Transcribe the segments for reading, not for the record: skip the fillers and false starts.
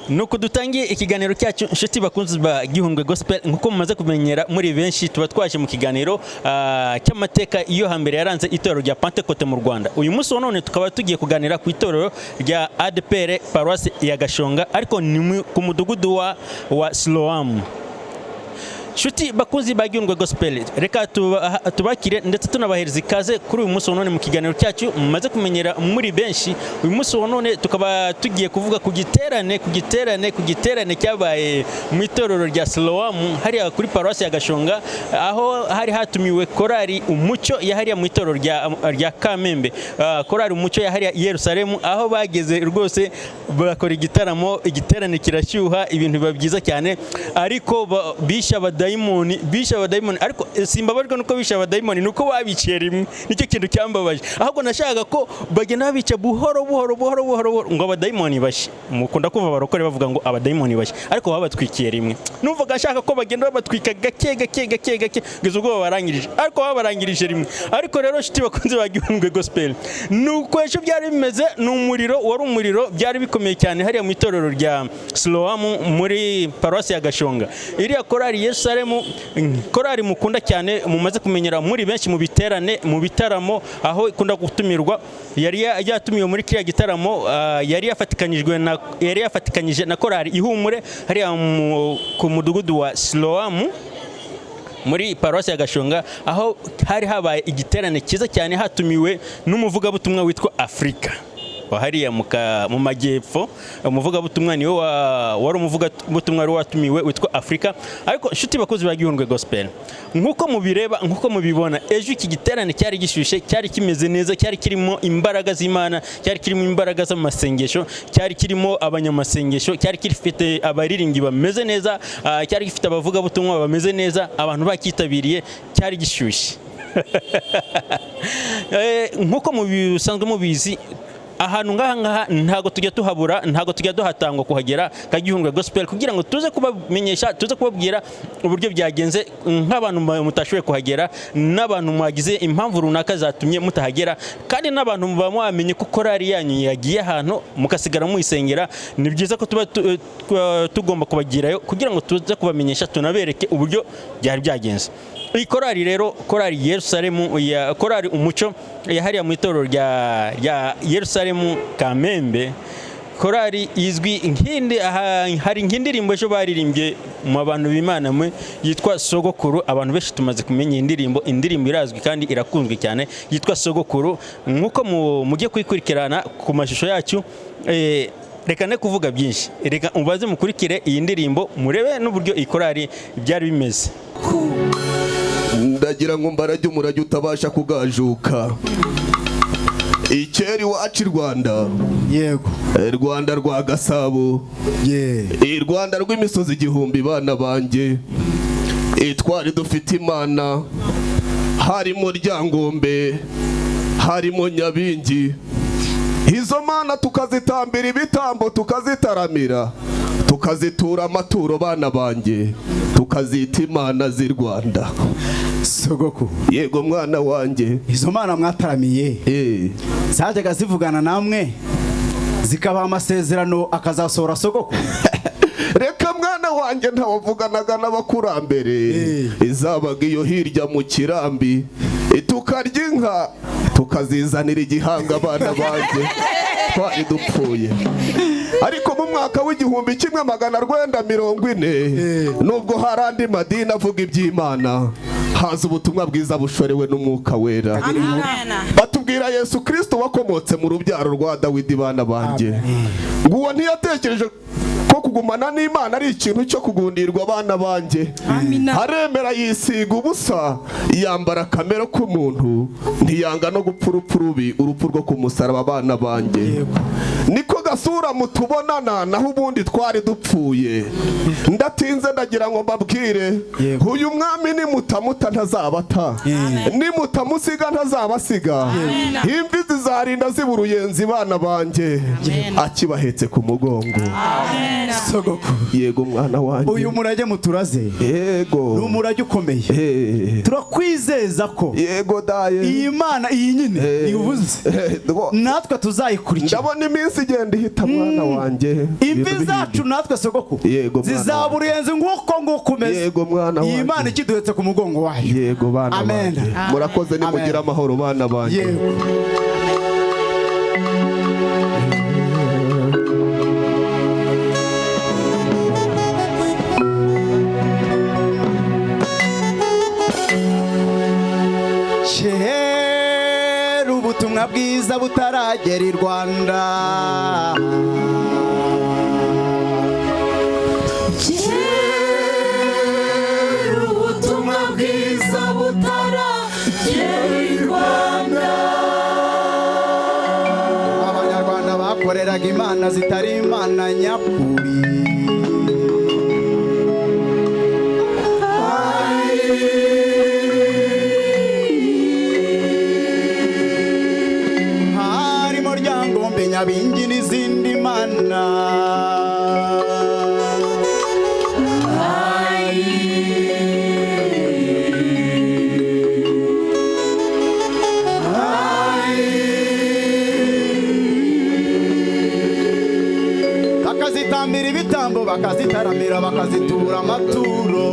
nuko dutangiye ikiganiro cyacu inshuti bakunzi ba Gihundwe Gospel nkuko mumaze kumenyera muri benshi tuba twaje mu kiganiro cy'amateka iyo hambere yaranze itorero rya Pentecote mu Rwanda. Uyu munsi none tukaba tugiye kuganira ku itorero rya ADPR Paroisse ya Gashonga ariko ni ku mudugudu wa Siloamu. Shuti bakunzi ba Gihundwe Gospel, reka tubakire ndetse tunabahereza ikaze kuri uyu munsi none mu kiganiro cyacu mumaze kumenyera muri benshi. Uyu munsi none tukaba tugiye kuvuga ku giterane cyabaye mu itorero rya Siloamu hariya kuri Paroisse ya Gashonga, aho hari hatumiwe korali Umucyo yahariya mu itorero rya Kamembe, korali Umucyo yahariya Yerusalemu, aho bageze rwose bakora igiterane kirashyuha, ibintu biba byiza cyane, ariko bisha abadayimoni ariko simbabajwe nuko bisha abadayimoni nuko babiciye rimwe. Nicyo kintu cyambabaje, ahubwo nashaka ko bagenda babica buhoro ngo abadayimoni bashi. Mukunda kumva barokore bavuga ngo abadayimoni bashi, ariko babatwikiye rimwe. Numvaga nshaka ko bagenda babatwika gake gizo ubwo barangirije, ariko babarangirije rimwe. Ariko rero shiti bakunze ba Gihundwe Gospel, nuko ejo byari bimeze, wari umuriro byari bikomeye cyane hariya mu itorero rya Siloamu muri Paroisse ya Gashonga. Iriya korali Yerusalemu, korali mukunda cyane mumaze kumenyera muri benshi mu bitaramo aho ikunda gutumirwa, yari yatumiwe muri kiriya gitaramo, yari yafatikanyije na korali Ihumure hariya ku mudugudu wa Siloamu muri Paroisse ya Gashonga, aho hari habaye igiterane cyiza cyane hatumiwe n'umuvugabutumwa witwa Afrika hariya mu majyepfo. Umuvugabutumwa niwe wari umuvugabutumwa wari watumiwe witwa Afrika. Ariko inshuti bakozi ba Gihundwe Gospel, nkuko mubireba nkuko mubibona, ejo iki giterane cyari gishyushye, cyari kimeze neza, cyari kirimo imbaraga z'Imana, cyari kirimo imbaraga z'amasengesho, cyari kirimo abanyamasengesho, cyari gifite abariringi bameze neza, cyari gifite abavugabutumwa bameze neza, abantu bakitabiriye, cyari gishyushye. Nkuko mubisanzwe mubizi, ahantu ngaha ntago tujya tuhabura, ntago tujya duhatangwa kuhagera ka Gihundwe Gospel kugira ngo tuze kubamenyesha, tuze kubabwira uburyo byagenze nk'abantu mutashoboye kuhagera, n'abantu mwagize impamvu runaka zatumye mutahagera, kandi n'abantu bamenye ko korali yanyu yagiye ahantu mukasigara muyisengera. Ni byiza ko tuba tugomba kubagirayo kugira ngo tuze kubamenyesha, tunabereke uburyo byari byagenze. Iyi korali rero, korali Yerusalemu, korali Umucyo yahariya mu itorero rya Yerusalemu Kamembe, korali izwi hari nk'indirimbo ejo baririmbye mu bantu b'Imana mwe yitwa Sogokuru. Abantu benshi tumaze kumenya indirimbo irazwi kandi irakunzwe cyane, yitwa Sogokuru. Nkuko mugiye kuyikurikirana ku mashusho yacu, reka ne kuvuga byinshi, reka ubaze mukurikire iyi ndirimbo murebe n'uburyo iyi korali byari bimeze. Ndagira ngo mbarajye umurage utabasha kugajuka, icyeri wacu Rwanda, yego Rwanda rwa Gasabo, Rwanda rw'imisozi igihumbi, bana banjye twari dufite Imana, harimo Ryangombe, harimo Nyabingi. Izo mana tukazitambira ibitambo, tukazitaramira, tukazitura amaturo, bana banjye tukazita Imana z'i Rwanda. Sogoko, yego mwana wanjye, izo mana mwataramiye zajyaga zivugana namwe zikabaha amasezerano akazasohora Sogoko? Reka mwana wanjye, ntawavuganaga n'abakurambere, izabaga iyo hirya mu kirambi, tukarya inka tukazizanira igihanga, abana banjye twari dupfuye. Ariko mu mwaka w'1940, nubwo hari andi madini avuga iby'Imana, haza ubutumwa bwiza bushorewe n'Umwuka Wera. Batubwira Yesu Kristo wakomotse mu rubyaro rwa Dawidi, bana banjye. Nguwo ntiyatekereje ko kugumana n'Imana ari ikintu cyo kugundirwa, abana banjye. Aremera yisiga ubusa, yambara kamera k'umuntu, ntiyanga no gupfa urupfu rubi, urupfu rwo ku musaraba, abana banjye. niko gasura mutubonana naho ubundi twari dupfuye. Ndatinze ndagira ngo mbabwire, uyu mwami nimutamuta ntazabata, nimutamusiga ntazabasiga. Imvi zizarinda ziba uruyenzi bana banjye, akibahetse ku mugongo. Sogoko, yego mwana wanjye, uyu murage muturaze, yego n'umurage ukomeye. Turakwizeza ko yego daye iyi Mana iyi nyine ivuze natwe tuzayikurikira. Ndabona iminsi igenda ihita mwana wanjye, imvi zacu natwe sogoko zizaba uruyenzi nguko kumeze. Yego mwana wanjye, iyi Mana ikiduhetse ku mugongo wayo. Yego bana banjye, murakoze nimugira amahoro bana banjye. Yego. Ubutumwa bwiza butaragera i Rwanda, ubutumwa bwiza butaragera i Rwanda. Abanyarwanda bakoreraga imana zitari imana nyakuri. Nyabingi n'izindi mana, bakazitambira ibitambo, bakazitaramira, bakazitura amaturo.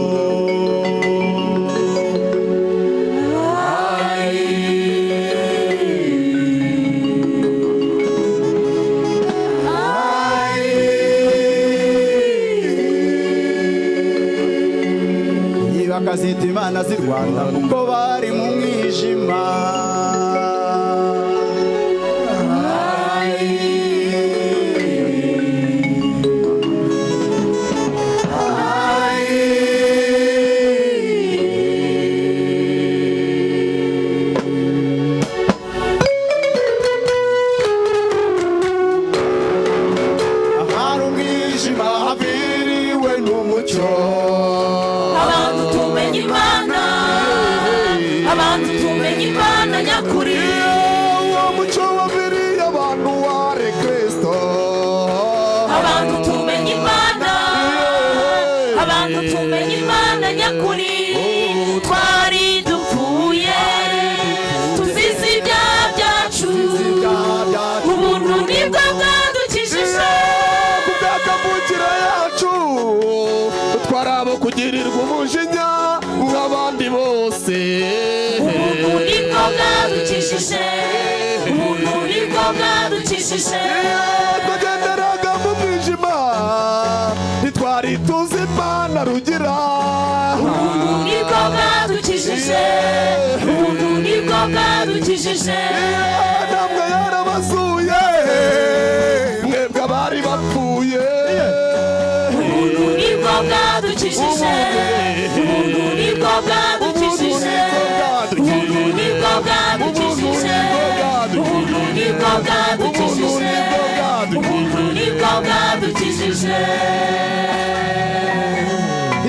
Bakazita imana z'i Rwanda kuko bari mu mwijima. Ahari umwijima habiriwe n'umucyo. Nyakuri uwo muco wabiriye abantu ware Kristo. Abantu tumenye Imana, abantu tumenye Imana nyakuri. Twari dupfuye tuzize ibyaha byacu, ubuntu nibwo bwadukijije. Kubw'akavukire yacu twarabo kugirirwa umujinya nk'abandi bose. Ubuntu nibwo bwadukijije, ubuntu nibwo bwadukijije. Twagenderaga mu mwijima ntitwari tuzi Imana rugira. Ubuntu nibwo bwadukijije, ubuntu nibwo bwadukijije. Namwe yarabasuye mwebwe abari bapfuye. Ubuntu nibwo bwadukijije, ubuntu nibwo bwadukijije, ubuntu nibwo bwadukijije, ubuntu nibwo bwadukijije, ubuntu nibwo bwadukijije.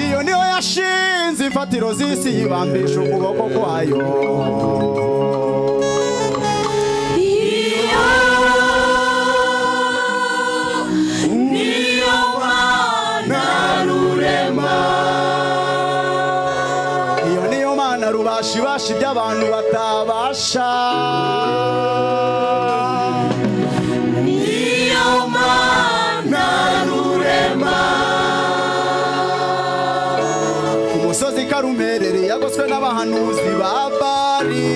Iyo niyo yashinze imfatiro z'isi, yibambisha ukuboko kwayo. Niyo Mana rurema, Iyo niyo Mana rubashibasha ibyo abantu batabasha. niyo Mana rurema. Umusozi Karumerere yagoswe n'abahanuzi ba Bali.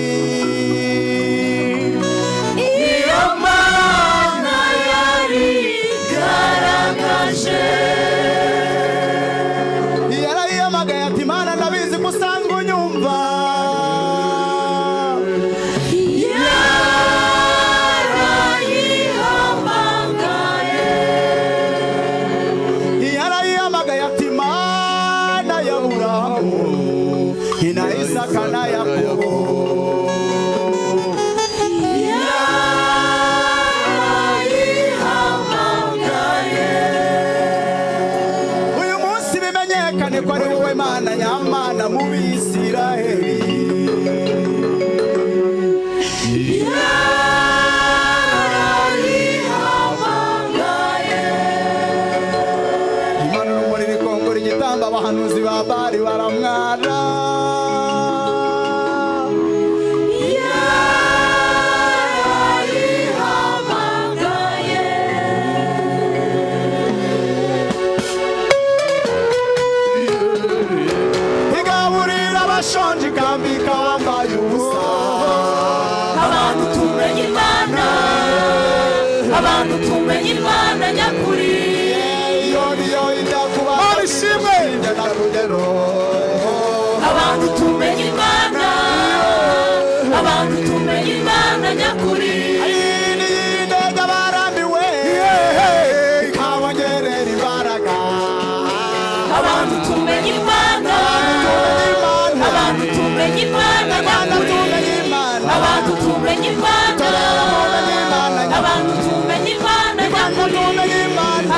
Iyo Mana yarigaragaje, yarayiyamagaye ati Mana ndabizi ko usanzwe unyumva. Yarayiyamagaye ati Mana ya Aburahamu, ina Isaka na Yakobo. bari baramwara igaburira abashonje ikambika wambaye ubusa abantu tumenye Imana abantu tumenye Imana nyakuri iyo niyo ijya kuba ishimwe na rugero abantu tumenye Imana abantu tumenye Imana nyakuri niyindega barambiwe ikabongerera imbaraga abantu tumenye Imana abantu tumenye Imana nyakuri abantu tumenye Imana abantu tumenye Imana nyakuri abantu tumenye Imana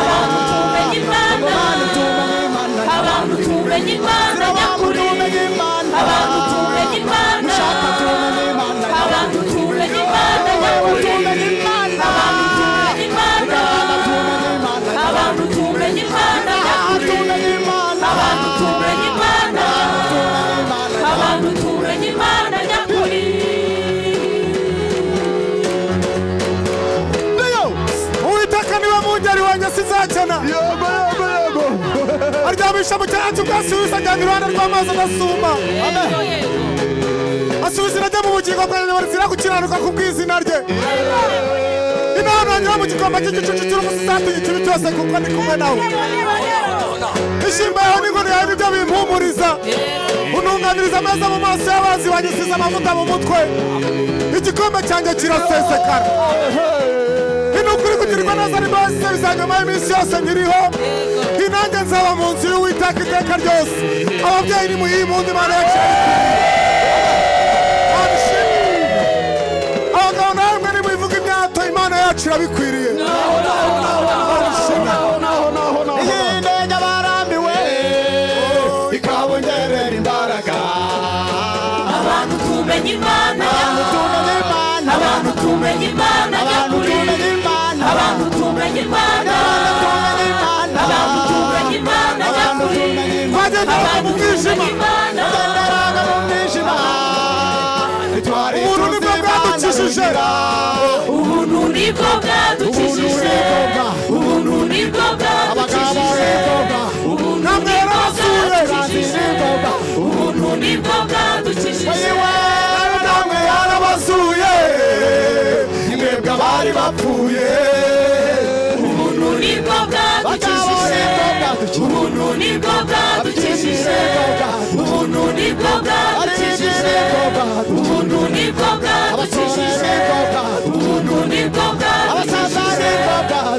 abantu tumenye Imana nyakuri abantu tumenye Imana abantu tumenye Imana nyakuri abantu tumenye Imana abantu tumenye Imana nyakuri abantu tumenye Imana abantu tumenye Imana nyakuri Uwiteka niwe mungeri wanjye sinzakena aryamisha mu cyanya cy'ubwasubiza ajyana iruhande rw'amazi adasuma asubiza irajya mu bugingo bwanjye barizira gukiranuka ku bw'izina rye inama mu gikombe cy'igicucu cy'urumusi zatuye ikibi cyose kuko ndi kumwe nawe ishimba yawe n'inkoni yawe nibyo bimpumuriza untunganiriza ameza mu maso y'abanzi wanjye usize amavuta mu mutwe igikombe cyanjye kirasesekara inukuri kugirirwa neza n'imbabazi ze bizanyuma y'iminsi yose nkiriho inange nzaba mu nzu y'Uwiteka iteka ryose ababyeyi nimuyimpunde Imana yacu abagabo namwe nimuyivuga imyato Imana yacu irabikwiriye iyi ndege barambiwe ikabongerera imbaraga abantu tumenye Imana abantu tumenye Imana nyakuri abantu tumenye Imana abantu tumenye Imana nyakuri twagenderaga mu mwijima ubuntu nibwo bwadukijije ubuntu nibwo bwadukijije ubuntu nibwo bwadukijije namwe yarabasuye ubuntu nibwo bwadukijije namwe yarabasuye mwebwe abari bapfuye ubuntu nibwo bwadukijije ubuntu nibwo bwadukijije ubuntu nibwo bwadukijije ubuntu nibwo bwadukijije ubuntu nibwo bwadukijije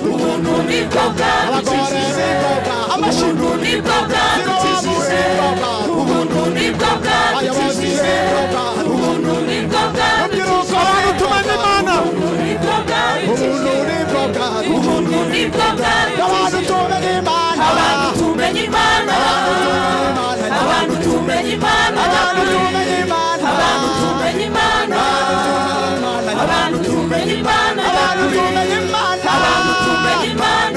ubuntu nibwo bwadukijije ubuntu nibwo bwadukijije ubuntu nibwo bwadukijije ubuntu nibwo bwadukijije abantu tumenye Imana ubuntu nibwo bwadukijije ubuntu nibwo bwadukijije abantu tumenye Imana abantu tumenye Imana abantu tumenye Imana abantu tumenye Imana abantu tumenye Imana abantu tumenye Imana abantu tumenye Imana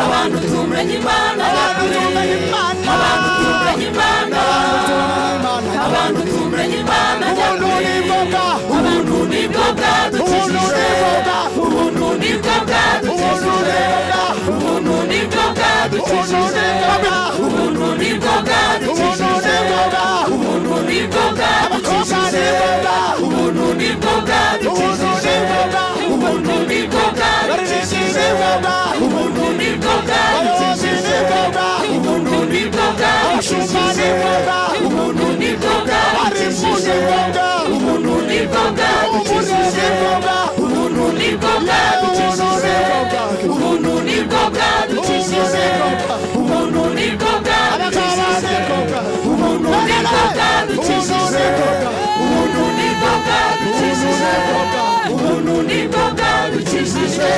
abantu tumenye Imana abantu tumenye Imana abantu tumenye Imana ubuntu nibwo bwadukijije ubuntu nibwo bwadukijije ubuntu nibwo bwadukijije ubuntu nibwo bwadukijije ubuntu nibwo bwadukijije ubuntu nibwo bwadukijije ubuntu nibwo bwadukijije ubuntu nibwo bwadukijije ubuntu nibwo bwadukijije ubuntu nibwo bwadukijije ubuntu nibwo bwadukijije ubuntu nibwo bwadukijije ubuntu nibwo bwadukijije ubuntu nibwo bwadukijije ubuntu nibwo bwadukijije ubuntu nibwo bwadukijije ubuntu nibwo bwadukijije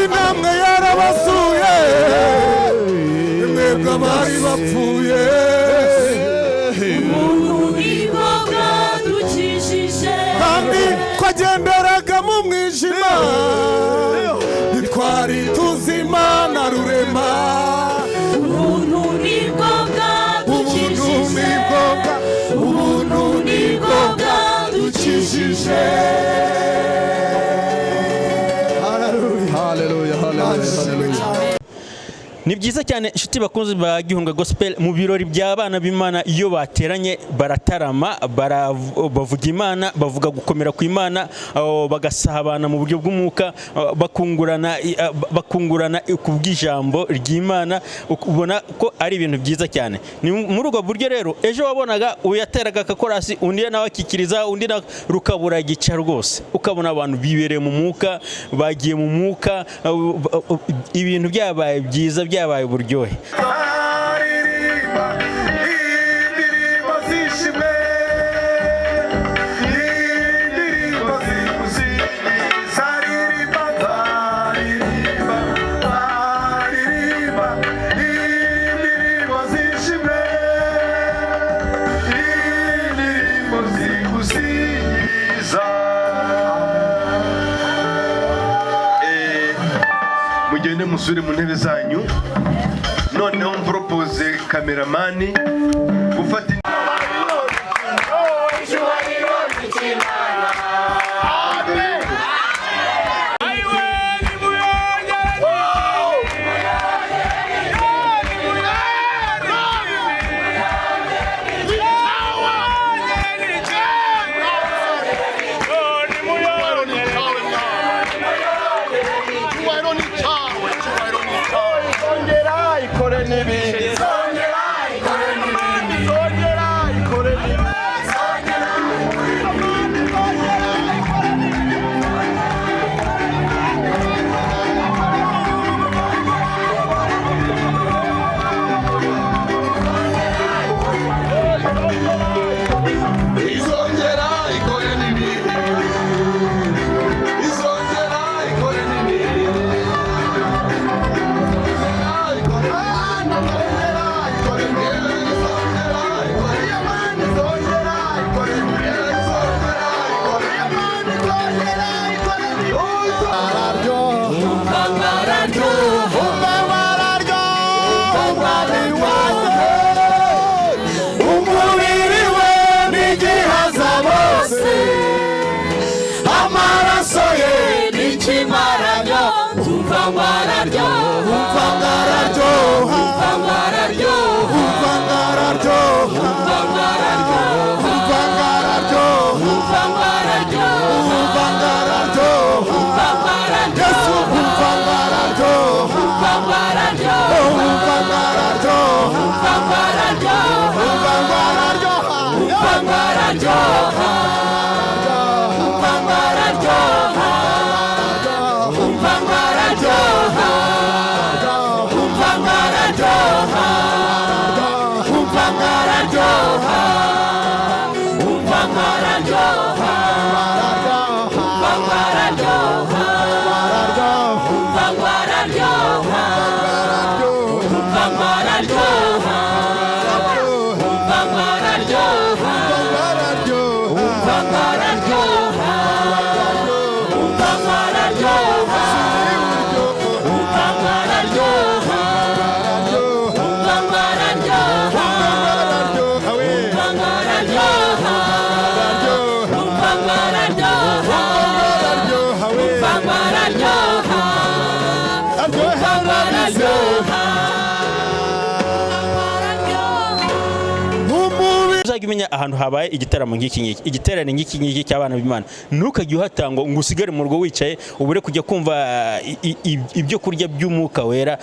inamwe yarabasuye mwebwe abari bapfuye ubuntu nibwo bwadukijije kandi twagenderaga mu mwijima twari tuzi Imana rurema ubuntu nibwo bwadukijije ubuntu nibwo bwadukijije. Ni byiza cyane inshuti bakunze ba Gihundwe Gospel, mu birori by'abana b'Imana iyo bateranye baratarama, bavuga Imana, bavuga gukomera ku Imana, bagasahabana mu buryo bw'umwuka, bakungurana ku bw'ijambo ry'Imana, ubona ko ari ibintu byiza cyane. Ni muri ubwo buryo rero ejo wabonaga uyateraga akakorasi, undi nawe akikiriza, undi rukabura gica rwose, ukabona abantu bibereye mu mwuka, bagiye mu mwuka, ibintu byabaye byiza, byabaye uburyohe. Mugende musure mu ntebe zanyu. Noneho mpropose kameramani gufata Umenya ahantu habaye igitaramo igiterane nk'iki cy'abana b'Imana, ntukajye uhatangwa ngo usigare mu rugo wicaye ubure kujya kumva ibyo kurya by'umwuka wera,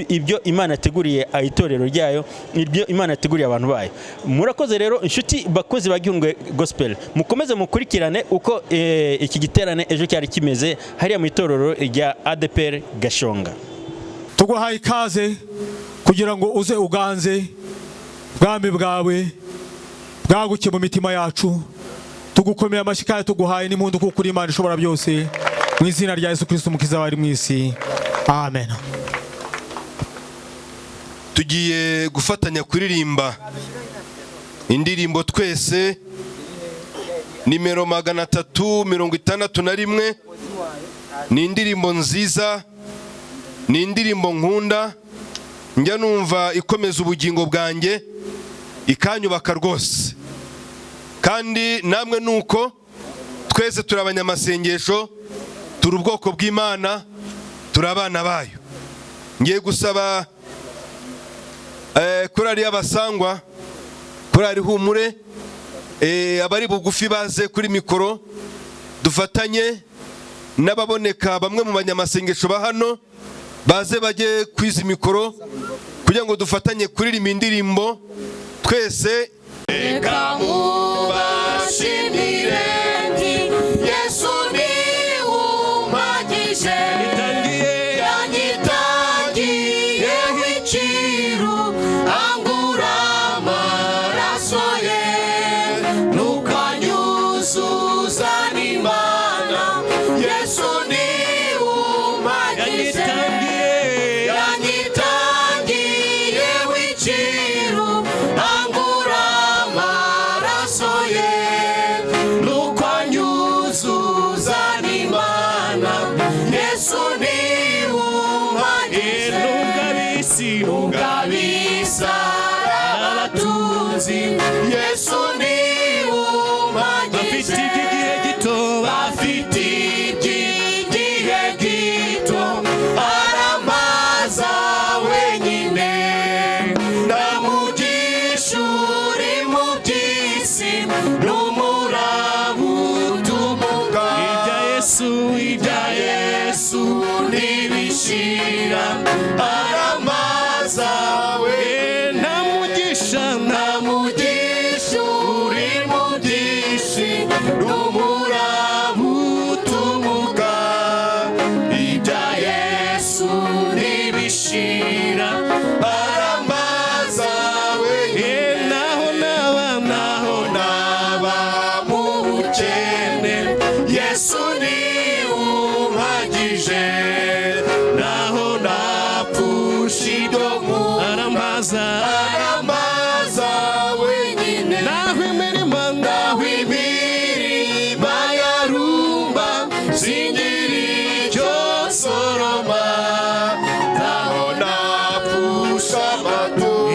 ibyo Imana yateguriye itorero ryayo, ibyo Imana yateguriye abantu bayo. Murakoze rero inshuti bakozi ba Gihundwe Gospel, mukomeze mukurikirane uko iki giterane ejo cyari kimeze hariya mu itorero rya ADPR Gashonga. Tuguhaye ikaze kugira ngo uze uganze bwami bwawe bwaguke mu mitima yacu, tugukomeye amashyi kandi tuguhaye n'impundu kuko uri Imana ishobora byose, mu izina rya Yesu Kristo umukiza wari mu isi, amen. Tugiye gufatanya kuririmba indirimbo twese nimero 361. Ni indirimbo nziza ni indirimbo nkunda, njya numva ikomeza ubugingo bwanjye, ikanyubaka rwose. Kandi namwe nuko, twese turi abanyamasengesho, turi ubwoko bw'Imana, turi abana bayo. Ngiye gusaba korali y'abasangwa, korali Humure, abari bugufi baze kuri mikoro, dufatanye n'ababoneka bamwe mu banyamasengesho ba hano, baze bajye kwiza mikoro kugira ngo dufatanye kuririmba indirimbo twese. Reka mubashimire nti Yesu ni umpagije, yanyitangiye w'iciru, angura amaraso ye, nuko anyuzuza n'Imana. Yesu ni umpagije, yanyitangiye w'iciru, angura amaraso ye, nuko anyuzuza n'Imana. Yesu ni umpagije, ntugabisa abatunzi. Yesu ni umpagije, bafite iby'igihe gito, aramaza wenyine, ndamugisha uri mu by'isi, n'umuraba utumuka. Ibya Yesu ntibishira, aramaza we, ndamugisha uri mu by'isi, n'umuraba utumuka. Ibya Yesu ntibishira, aramaza we, naho naba mu bukene. Yesu ni umpagije, naho napfusha idomu, aramaza wenyine. Naho imirima yarumba, singira icyo soroma, naho napfusha amaturo,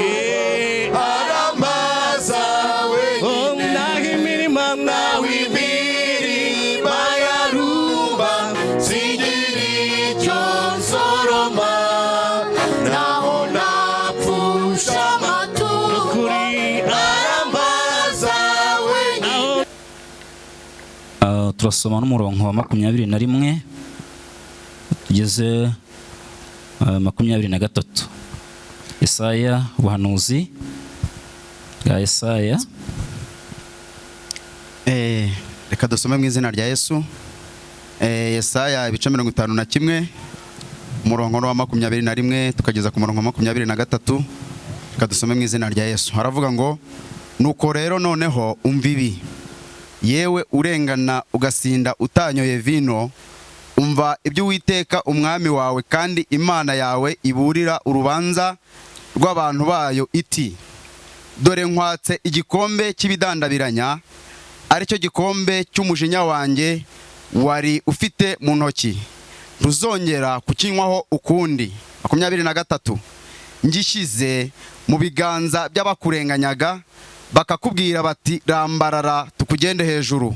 aramaza wenyine. Naho imirima yarumba, singira icyo soroma, naho napfusha amaturo, aramaza wenyine. Turasoma n'umurongo wa 21 tugeze 23. Yesaya, ubuhanuzi bwa Yesaya. Reka dusome mu izina rya Yesu. Yesaya ibice 51, umurongo wa 21 tukageza ku murongo wa 23. Reka dusome mu izina rya Yesu. Haravuga ngo, nuko rero noneho umva ibi, yewe urengana ugasinda utanyoye vino, umva ibyo Uwiteka umwami wawe kandi Imana yawe iburira urubanza rw'abantu bayo iti, dore nkwatse igikombe cy'ibidandabiranya, aricyo gikombe cy'umujinya wanjye wari ufite mu ntoki, ntuzongera kukinywaho ukundi. 23. Ngishyize mu biganza by'abakurenganyaga, bakakubwira bati rambarara tukugende hejuru,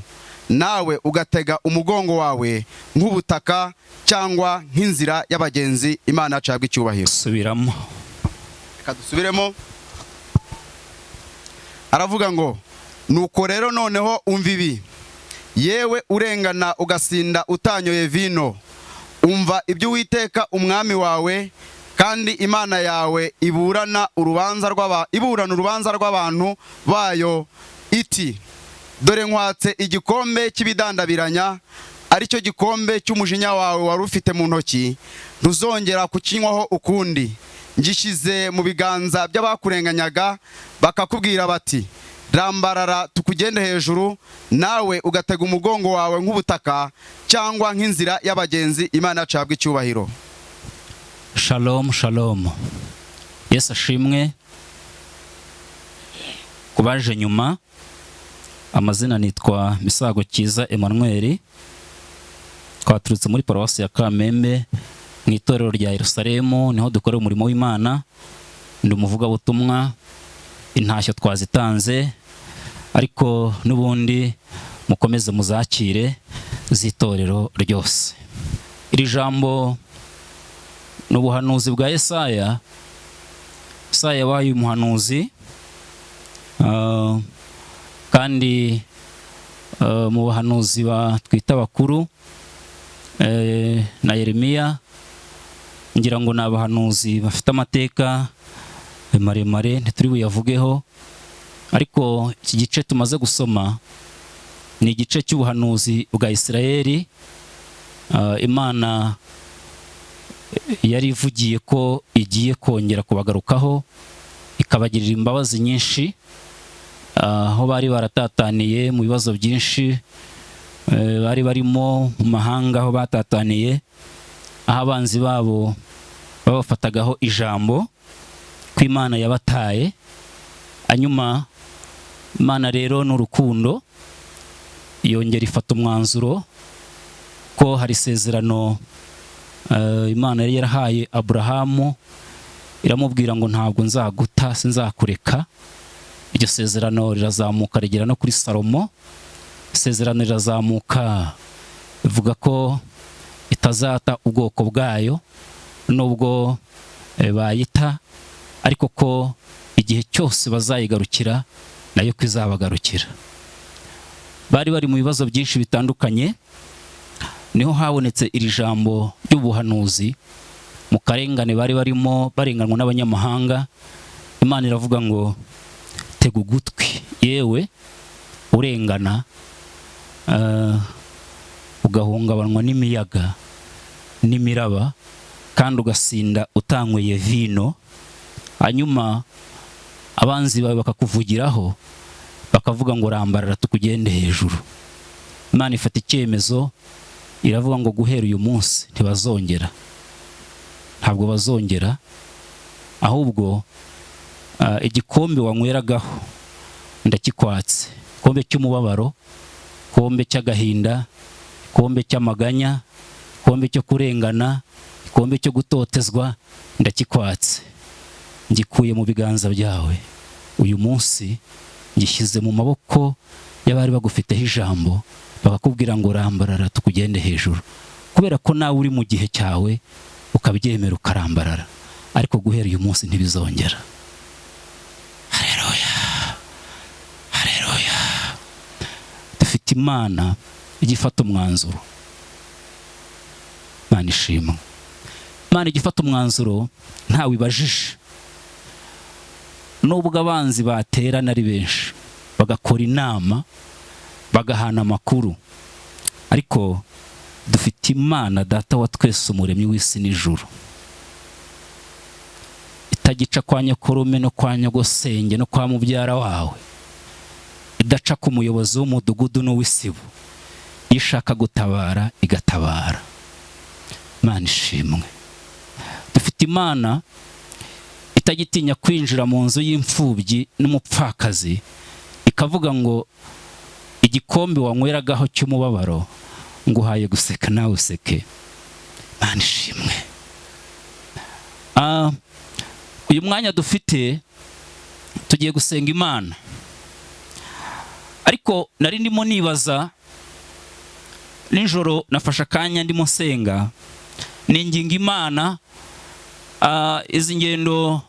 nawe ugatega umugongo wawe nk'ubutaka cyangwa nk'inzira y'abagenzi. Imana yacu yabwe icyubahiro. Subiramo. Reka dusubiremo. Aravuga ngo, nuko rero noneho umva ibi, yewe urengana ugasinda utanyoye vino, umva ibyo Uwiteka umwami wawe kandi Imana yawe iburana urubanza rw'abantu bayo iti, dore nkwatse igikombe cy'ibidandabiranya, aricyo gikombe cy'umujinya wawe wari ufite mu ntoki, ntuzongera kukinywaho ukundi. Ngishyize mu biganza by'abakurenganyaga, bakakubwira bati rambarara tukugende hejuru, nawe ugatega umugongo wawe nk'ubutaka cyangwa nk'inzira y'abagenzi. Imana yacu yabwe icyubahiro. Shalom, shalom. Yesu ashimwe. Kubaje nyuma, amazina nitwa Misago Kiza Emmanuel, twaturutse muri paruwasi ya Kamembe mu itorero rya Yerusalemu, niho dukorera umurimo w'Imana. Ndi umuvugabutumwa, intashyo twazitanze, ariko n'ubundi mukomeze muzakire z'itorero ryose. Iri jambo ni ubuhanuzi bwa Yesaya. Yesaya yabaye umuhanuzi, kandi mu bahanuzi twita bakuru na Yeremiya, ngira ngo ni abahanuzi bafite amateka maremare ntituri buyavugeho, ariko iki gice tumaze gusoma ni igice cy'ubuhanuzi bwa Isirayeli. Imana yari ivugiye ko igiye kongera kubagarukaho, ikabagirira imbabazi nyinshi, aho bari baratataniye mu bibazo byinshi bari barimo mu mahanga, aho batataniye, aho abanzi babo babafatagaho ijambo ko Imana yabataye. Hanyuma Imana rero n'urukundo yongera ifata umwanzuro ko hari isezerano Imana yari yarahaye Aburahamu, iramubwira ngo ntabwo nzaguta, sinzakureka. Iryo sezerano rirazamuka rigera no kuri Salomo. Isezerano rirazamuka ivuga ko itazata ubwoko bwayo nubwo bayita, ariko ko igihe cyose bazayigarukira nayo ko izabagarukira. Bari bari mu bibazo byinshi bitandukanye, niho habonetse iri jambo ry'ubuhanuzi. Mu karengane bari barimo, barenganwa n'abanyamahanga, Imana iravuga ngo tega ugutwi yewe urengana, ugahungabanwa n'imiyaga n'imiraba, kandi ugasinda utanyweye vino. Hanyuma abanzi bawe bakakuvugiraho, bakavuga ngo rambarara tukugende hejuru. Imana ifata icyemezo, iravuga ngo guhera uyu munsi ntibazongera, ntabwo bazongera, ahubwo igikombe wanyweragaho ndakikwatse. Igikombe cy'umubabaro, igikombe cy'agahinda, igikombe cy'amaganya, igikombe cyo kurengana, igikombe cyo gutotezwa, ndakikwatse. Ngikuye mu biganza byawe. Uyu munsi ngishyize mu maboko y'abari bagufiteho ijambo, bakakubwira ngo rambarara tukugende hejuru. Kubera ko nawe uri mu gihe cyawe ukabyemera ukarambarara, ariko guhera uyu munsi ntibizongera. Haleluya, haleluya. Dufite Imana igifata umwanzuro. Imana ishimwe. Imana igifata umwanzuro ntawe ibajije. Nubwo abanzi baterana ari benshi, bagakora inama, bagahana amakuru, ariko dufite Imana Data wa twese, umuremyi w'isi n'ijuru, itagica kwa nyokorume no kwa nyogosenge no kwa mubyara wawe, idaca ku muyobozi w'umudugudu n'uw'isibo. Iyo ishaka gutabara igatabara. Imana ishimwe. Dufite Imana itagitinya kwinjira mu nzu y'imfubyi n'umupfakazi, ikavuga ngo igikombe wanyweragaho cy'umubabaro nguhaye guseka nawe useke. Imana ishimwe. Uyu mwanya dufite tugiye gusenga Imana, ariko nari ndimo nibaza nijoro, nafashe akanya ndimo nsenga, ninginga Imana. Izi ngendo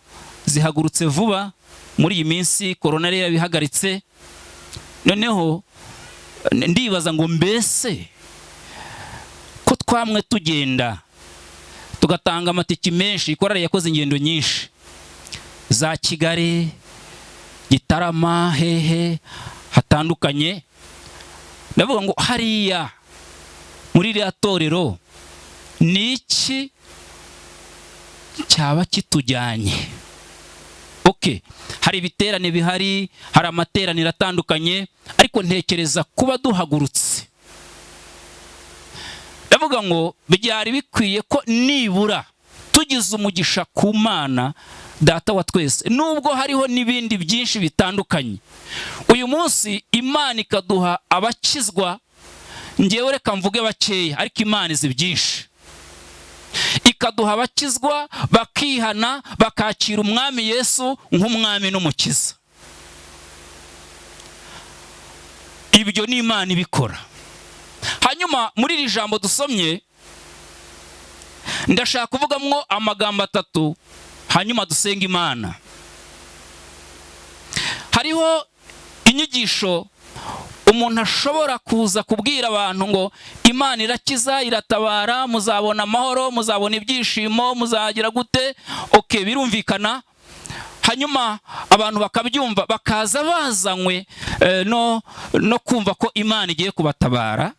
zihagurutse vuba muri iyi minsi, korona yari yabihagaritse. Noneho ndibaza ngo mbese ko twamwe tugenda tugatanga amatiki menshi, korari yakoze ingendo nyinshi za Kigali, Gitarama, hehe hatandukanye. Ndavuga ngo hariya muri iriya torero ni iki cyaba kitujyanye? Hari ibiterane bihari, hari amateraniro atandukanye, ariko ntekereza kuba duhagurutse, ndavuga ngo byari bikwiye ko nibura tugize umugisha ku Mana Data wa twese, nubwo hariho n'ibindi byinshi bitandukanye. Uyu munsi Imana ikaduha abakizwa, ngewe reka mvuge bakeya, ariko Imana izi byinshi. ikaduha abakizwa bakihana bakakira umwami Yesu nk'umwami n'umukiza. Ibyo ni Imana ibikora. Hanyuma muri iri jambo dusomye ndashaka kuvugamwo amagambo atatu, hanyuma dusenga Imana. Hariho inyigisho umuntu ashobora kuza kubwira abantu ngo Imana irakiza, iratabara, muzabona amahoro, muzabona ibyishimo, muzagira gute. Okay, birumvikana. Hanyuma abantu bakabyumva, bakaza bazanywe no kumva ko Imana igiye kubatabara,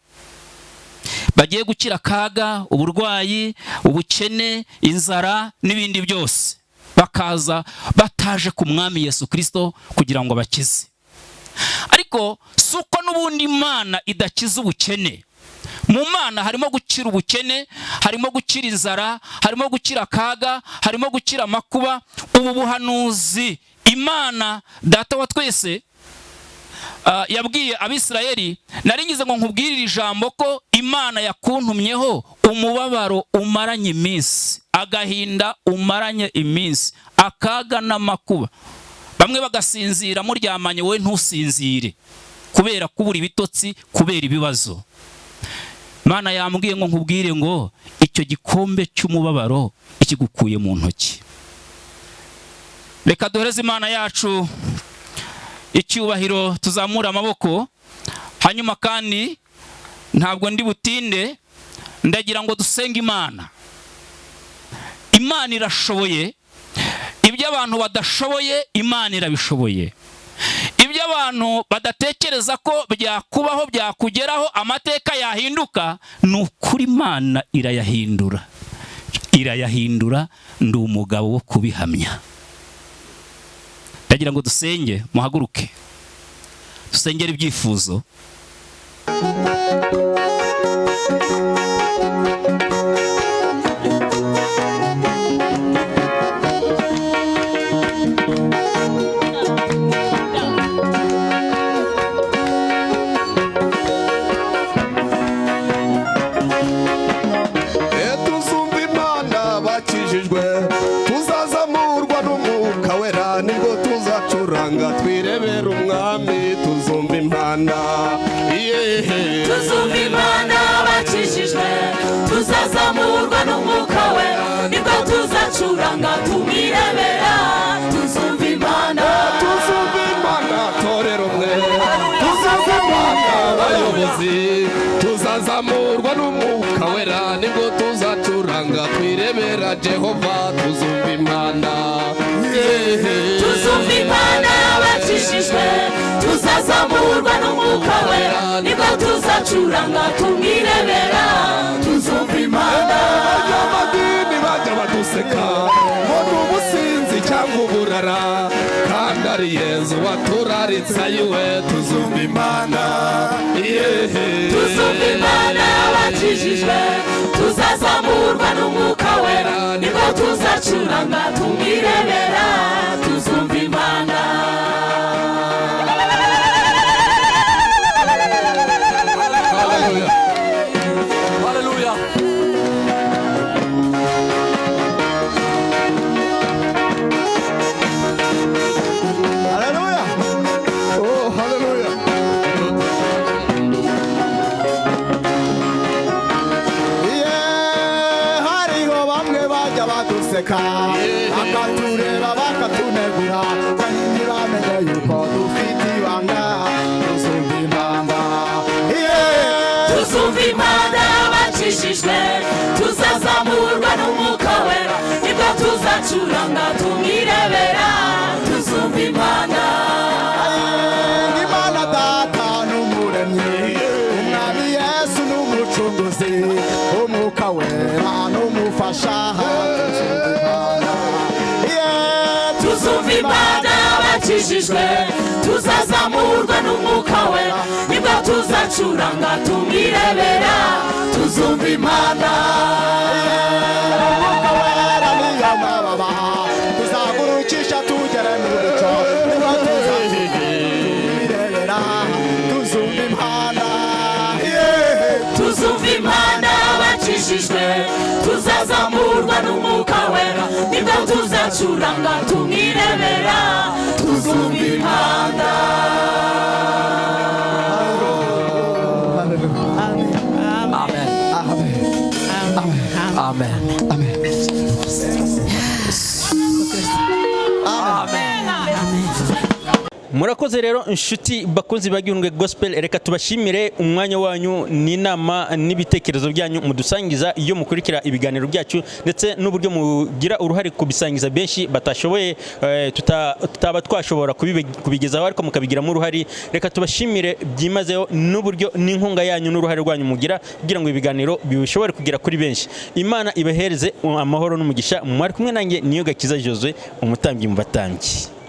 bagiye gukira akaga, uburwayi, ubukene, inzara n'ibindi byose. Bakaza bataje ku mwami Yesu Kristo kugira ngo bakize. Ariko suko n'ubundi Imana idakiza ubukene. Mu Mana harimo gukira ubukene, harimo gukira inzara, harimo gukira akaga, harimo gukira amakuba. Ubu buhanuzi Imana Data wa twese yabwiye Abisirayeli, naringize ngo nkubwirire ijambo ko Imana yakuntumyeho umubabaro umaranye iminsi, agahinda umaranye iminsi, akaga n'amakuba. Bamwe bagasinzira muryamanye, wowe ntusinzire kubera kubura ibitotsi, kubera ibibazo. Imana yambwiye ngo nkubwire ngo icyo gikombe cy'umubabaro ikigukuye mu ntoki. Reka duhereze Imana yacu icyubahiro, tuzamura amaboko. Hanyuma kandi ntabwo ndi butinde, ndagira ngo dusenge Imana. Imana irashoboye. Ibyo abantu badashoboye Imana irabishoboye. Ibyo abantu badatekereza ko byakubaho, byakugeraho, amateka yahinduka, ni ukuri Imana irayahindura. Irayahindura, ndi umugabo wo kubihamya. Ndagira ngo dusenge, muhaguruke dusengere ibyifuzo. Tuzumva Imana bakijijwe, tuzazamurwa n'umwuka wera, nibwo tuzacuranga twirebera umwami. Tuzumva Imana, tuzumva Imana bakijijwe, tuzazamurwa n'umwuka wera, nibwo tuzacuranga tumwirebera. Tuzumva Imana, tuzumva Imana torero mwe, tuzumva Imana abayobozi, tuzazamurwa n'umwuka wera, nibwo tuzacuranga twirebera Jehova. Tuzumva Imana, tuzumva Imana bakijijwe, tuzazamurwa n'umwuka wera, nibwo tuzacuranga tumwirebera. Tuzumva Imana. abanyamadini bajya baduseka ngo ni ubusinzi cyangwa uburara, kandi ari Yezu waturaritse ayiwe. Tuzumva Imana, Tuzumva Imana bakijijwe, tuzazamurwa n'umwuka wera, nibwo tuzacuranga tumwirebera. Tuzumva Imana. Haleluya. haleluya, oh haleluya. Hariho bamwe bajya baduseka, bakatureba bakatunegura, kandi ntibamenye yuko dufite ibanga. Tuzumva Imana, Tuzumva Imana bakijijwe, tuzazamurwa n'umwuka wera, nibwo tuzacuranga tumwirebera. Tuzumva Imana. Imana Data n'umuremyi, umwami Yesu n'umucunguzi, umwuka wera n'umufasha. Tuzumva Imana bakijijwe, tuzazamurwa n'umwuka wera, nibwo tuzacuranga tumwirebera. Tuzumva Imana. Umwuka wera niyo mababa, tuzagurukisha tugere mu bico, nibwo tuzamwirebera. Tuzumva Imana, Tuzumva Imana bakijijwe, tuzazamurwa tuzazamurwa n'umwuka wera nibwo tuzacuranga tumwirebera tuzumva impanda. Murakoze rero inshuti bakunzi ba Gihundwe Gospel, reka tubashimire umwanya wanyu n'inama n'ibitekerezo byanyu mudusangiza iyo mukurikira ibiganiro byacu, ndetse n'uburyo mugira uruhare kubisangiza benshi batashoboye tutaba twashobora kubigezaho ariko mukabigiramo uruhare. Reka tubashimire byimazeho n'uburyo n'inkunga yanyu n'uruhare rwanyu mugira kugira ngo ibiganiro bishobore kugera kuri benshi. Imana ibahereze amahoro n'umugisha. Mwari kumwe nanjye Niyogakiza Josue, umutambyi mu batambyi.